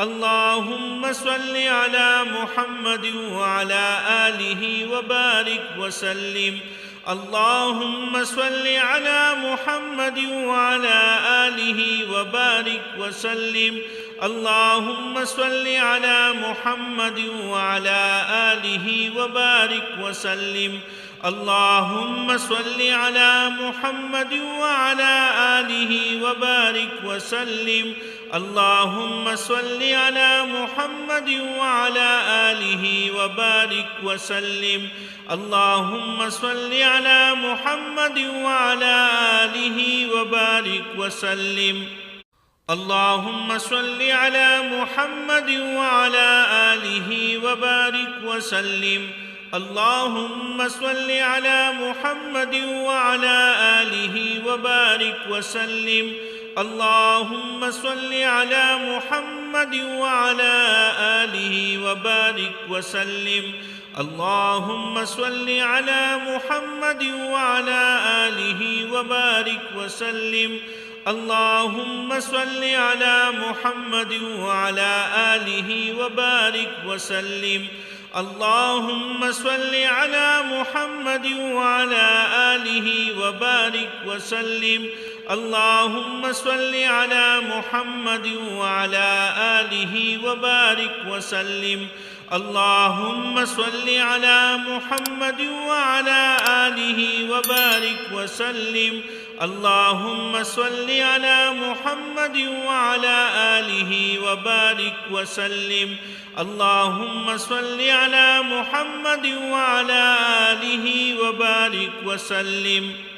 اللهم صل على محمد وعلى آله وبارك وسلم اللهم صل على محمد وعلى آله وبارك وسلم اللهم صل على محمد وعلى آله وبارك وسلم اللهم صل على محمد وعلى آله وبارك وسلم اللهم صل على محمد وعلى آله وبارك وسلم اللهم صل على محمد وعلى آله وبارك وسلم اللهم صل على محمد وعلى آله وبارك وسلم اللهم صل على محمد وعلى آله وبارك وسلم اللهم صل على محمد وعلى آله وبارك وسلم اللهم صل على محمد وعلى آله وبارك وسلم اللهم صل على محمد وعلى آله وبارك وسلم اللهم صل على محمد وعلى آله وبارك وسلم اللهم صل على محمد وعلى آله وبارك وسلم اللهم صل على محمد وعلى آله وبارك وسلم اللهم صل على محمد وعلى آله وبارك وسلم اللهم صل على محمد وعلى آله وبارك وسلم